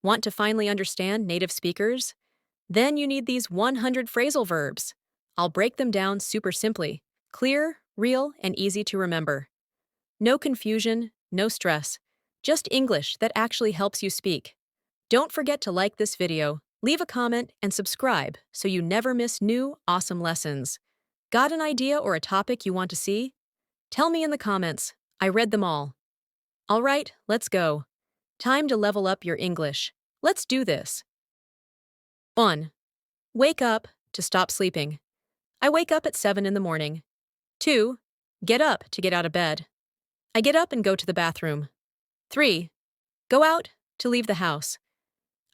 Want to finally understand native speakers? Then you need these 100 phrasal verbs. I'll break them down super simply, clear, real, and easy to remember. No confusion, no stress, just English that actually helps you speak. Don't forget to like this video, leave a comment, and subscribe so you never miss new, awesome lessons. Got an idea or a topic you want to see? Tell me in the comments. I read them all. All right, let's go. Time to level up your English. Let's do this. 1. Wake up to stop sleeping. I wake up at 7 in the morning. 2. Get up to get out of bed. I get up and go to the bathroom. 3. Go out to leave the house.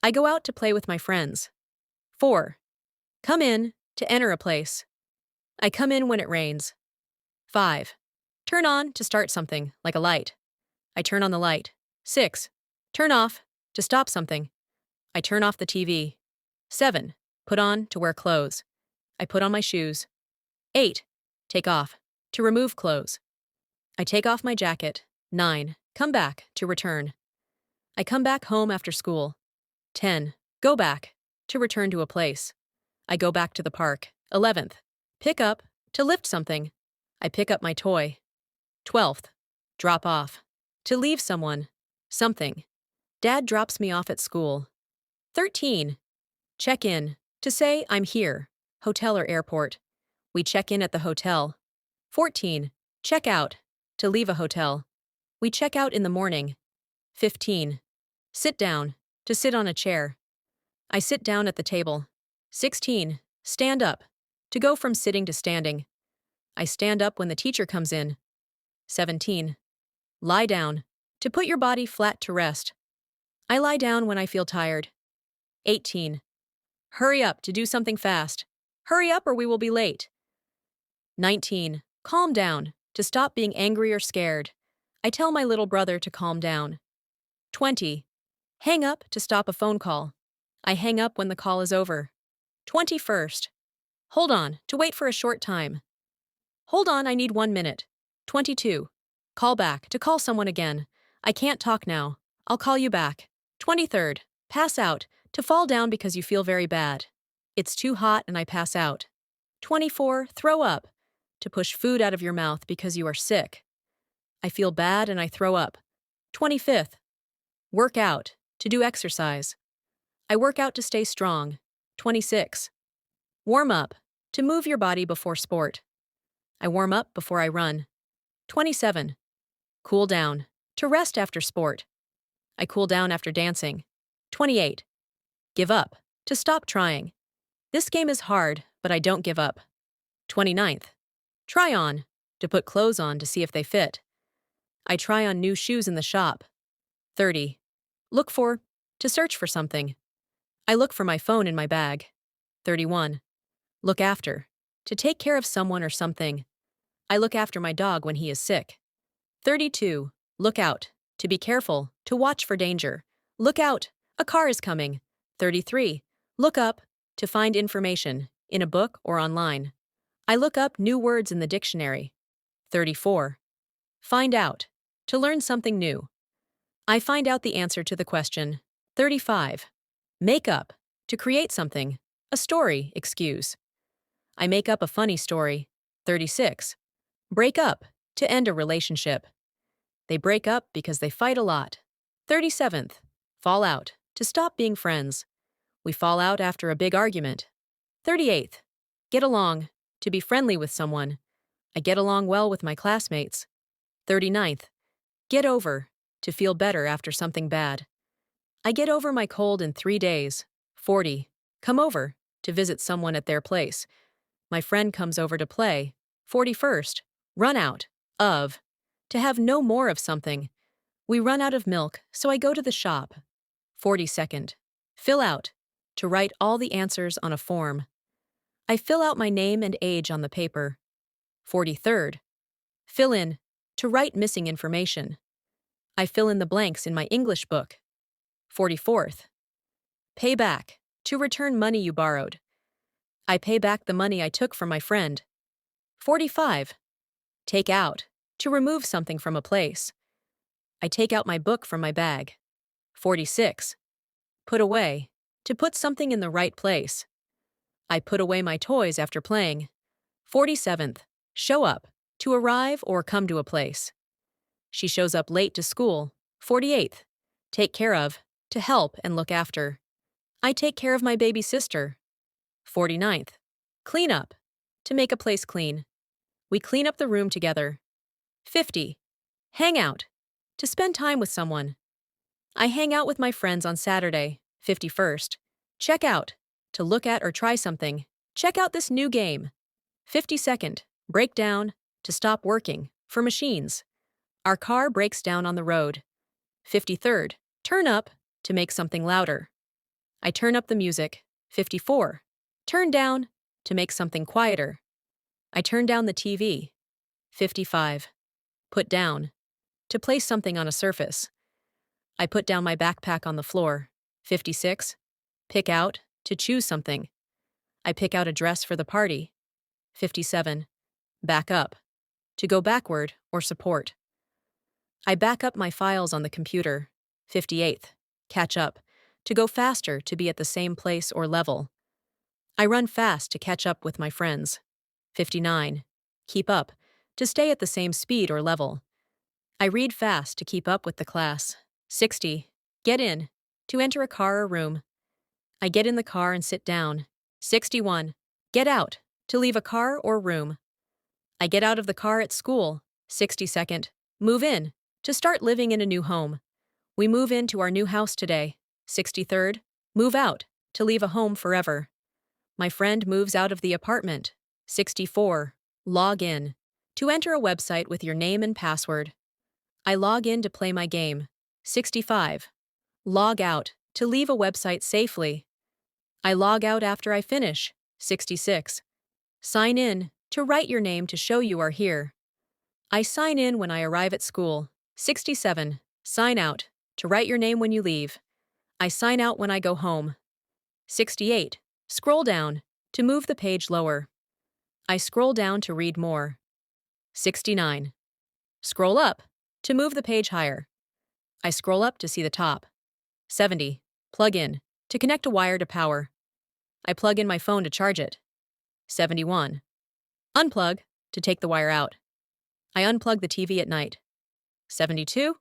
I go out to play with my friends. 4. Come in to enter a place. I come in when it rains. 5. Turn on to start something, like a light. I turn on the light. 6. Turn off to stop something. I turn off the TV. 7. Put on to wear clothes. I put on my shoes. 8. Take off to remove clothes. I take off my jacket. 9. Come back to return. I come back home after school. 10. Go back to return to a place. I go back to the park. 11th. Pick up to lift something. I pick up my toy. 12th. Drop off to leave someone, something. Dad drops me off at school. 13. Check in to say I'm here, hotel or airport. We check in at the hotel. 14. Check out to leave a hotel. We check out in the morning. 15. Sit down to sit on a chair. I sit down at the table. 16. Stand up to go from sitting to standing. I stand up when the teacher comes in. 17. Lie down to put your body flat to rest. I lie down when I feel tired. 18. Hurry up to do something fast. Hurry up or we will be late. 19. Calm down to stop being angry or scared. I tell my little brother to calm down. 20. Hang up to stop a phone call. I hang up when the call is over. 21st. Hold on to wait for a short time. Hold on, I need 1 minute. 22. Call back to call someone again. I can't talk now. I'll call you back. 23rd. Pass out to fall down because you feel very bad. It's too hot and I pass out. 24. Throw up to push food out of your mouth because you are sick. I feel bad and I throw up. 25th. Work out to do exercise. I work out to stay strong. 26. Warm up to move your body before sport. I warm up before I run. 27. Cool down to rest after sport. I cool down after dancing. 28. Give up to stop trying. This game is hard, but I don't give up. 29th. Try on to put clothes on to see if they fit. I try on new shoes in the shop. 30. Look for to search for something. I look for my phone in my bag. 31. Look after to take care of someone or something. I look after my dog when he is sick. 32. Look out to be careful, to watch for danger. Look out, a car is coming. 33. Look up to find information in a book or online. I look up new words in the dictionary. 34. Find out to learn something new. I find out the answer to the question. 35. Make up to create something, a story, excuse. I make up a funny story. 36. Break up to end a relationship. They break up because they fight a lot. 37th. Fall out to stop being friends. We fall out after a big argument. 38th. Get along to be friendly with someone. I get along well with my classmates. 39th. Get over to feel better after something bad. I get over my cold in 3 days. 40. Come over to visit someone at their place. My friend comes over to play. 41st. Run out of to have no more of something. We run out of milk, so I go to the shop. 42nd. Fill out to write all the answers on a form. I fill out my name and age on the paper. 43rd. Fill in to write missing information. I fill in the blanks in my English book. 44th. Pay back to return money you borrowed. I pay back the money I took from my friend. 45. Take out to remove something from a place. I take out my book from my bag. 46. Put away. To put something in the right place. I put away my toys after playing. 47th. Show up. To arrive or come to a place. She shows up late to school. 48th. Take care of. To help and look after. I take care of my baby sister. 49th. Clean up. To make a place clean. We clean up the room together. 50. Hang out. To spend time with someone. I hang out with my friends on Saturday. 51st. Check out. To look at or try something. Check out this new game. 52nd. Break down. To stop working. For machines. Our car breaks down on the road. 53rd. Turn up. To make something louder. I turn up the music. 54. Turn down. To make something quieter. I turn down the TV. 55. Put down. To place something on a surface. I put down my backpack on the floor. 56. Pick out. To choose something. I pick out a dress for the party. 57. Back up. To go backward or support. I back up my files on the computer. 58th. Catch up. To go faster to be at the same place or level. I run fast to catch up with my friends. 59. Keep up. To stay at the same speed or level. I read fast to keep up with the class. 60. Get in. To enter a car or room. I get in the car and sit down. 61. Get out. To leave a car or room. I get out of the car at school. 62nd. Move in. To start living in a new home. We move into our new house today. 63rd. Move out. To leave a home forever. My friend moves out of the apartment. 64. Log in. To enter a website with your name and password. I log in to play my game. 65. Log out. To leave a website safely. I log out after I finish. 66. Sign in. To write your name to show you are here. I sign in when I arrive at school. 67. Sign out. To write your name when you leave. I sign out when I go home. 68. Scroll down. To move the page lower. I scroll down to read more. 69. Scroll up. To move the page higher. I scroll up to see the top. 70. Plug in. To connect a wire to power. I plug in my phone to charge it. 71. Unplug. To take the wire out. I unplug the TV at night. 72.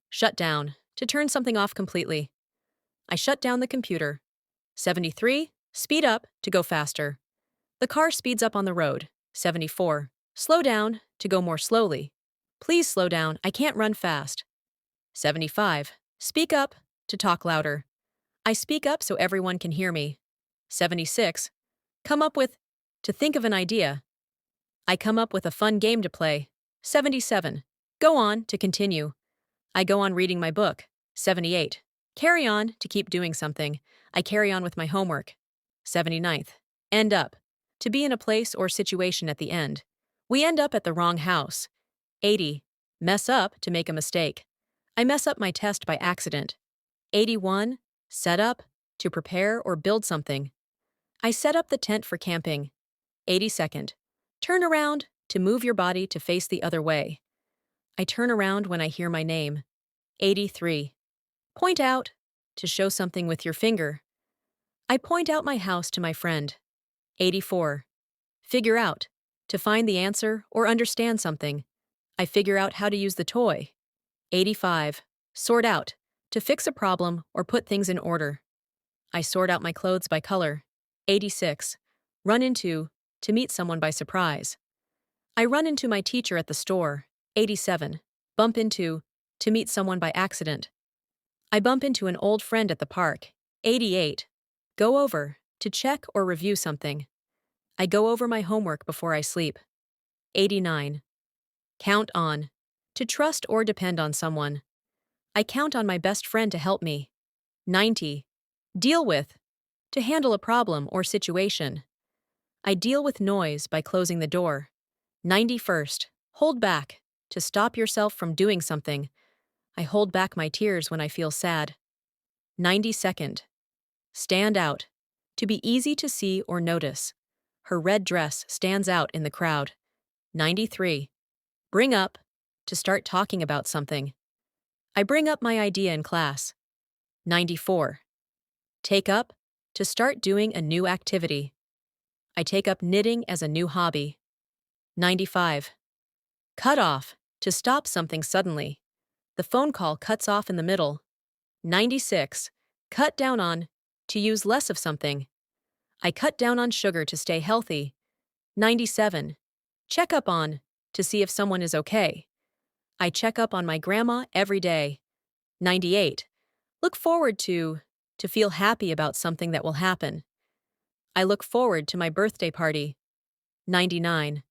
Shut down. To turn something off completely. I shut down the computer. 73. Speed up. To go faster. The car speeds up on the road. 74. Slow down. To go more slowly. Please slow down. I can't run fast. 75. Speak up. To talk louder. I speak up so everyone can hear me. 76. Come up with. To think of an idea. I come up with a fun game to play. 77. Go on. To continue. I go on reading my book. 78. Carry on. To keep doing something. I carry on with my homework. 79th. End up. To be in a place or situation at the end. We end up at the wrong house. 80. Mess up. To make a mistake. I mess up my test by accident. 81. Set up. To prepare or build something. I set up the tent for camping. 82nd. Turn around. To move your body to face the other way. I turn around when I hear my name. 83. Point out. To show something with your finger. I point out my house to my friend. 84. Figure out. To find the answer or understand something. I figure out how to use the toy. 85. Sort out. To fix a problem or put things in order. I sort out my clothes by color. 86. Run into. To meet someone by surprise. I run into my teacher at the store. 87. Bump into. To meet someone by accident. I bump into an old friend at the park. 88. Go over. To check or review something. I go over my homework before I sleep. 89. Count on. To trust or depend on someone. I count on my best friend to help me. 90. Deal with. To handle a problem or situation. I deal with noise by closing the door. 91st. Hold back. To stop yourself from doing something. I hold back my tears when I feel sad. 92nd. Stand out. To be easy to see or notice. Her red dress stands out in the crowd. 93. Bring up. To start talking about something. I bring up my idea in class. 94. Take up, to start doing a new activity. I take up knitting as a new hobby. 95. Cut off, to stop something suddenly. The phone call cuts off in the middle. 96. Cut down on, to use less of something. I cut down on sugar to stay healthy. 97. Check up on, to see if someone is okay. I check up on my grandma every day. 98. Look forward to feel happy about something that will happen. I look forward to my birthday party. 99.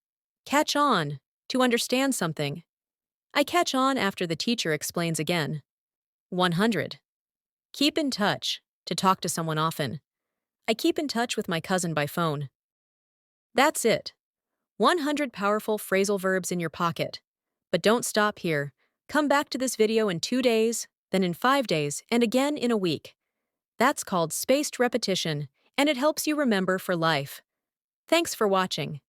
Catch on, to understand something. I catch on after the teacher explains again. 100. Keep in touch, to talk to someone often. I keep in touch with my cousin by phone. That's it. 100 powerful phrasal verbs in your pocket. But don't stop here. Come back to this video in 2 days, then in 5 days, and again in a week. That's called spaced repetition, and it helps you remember for life. Thanks for watching.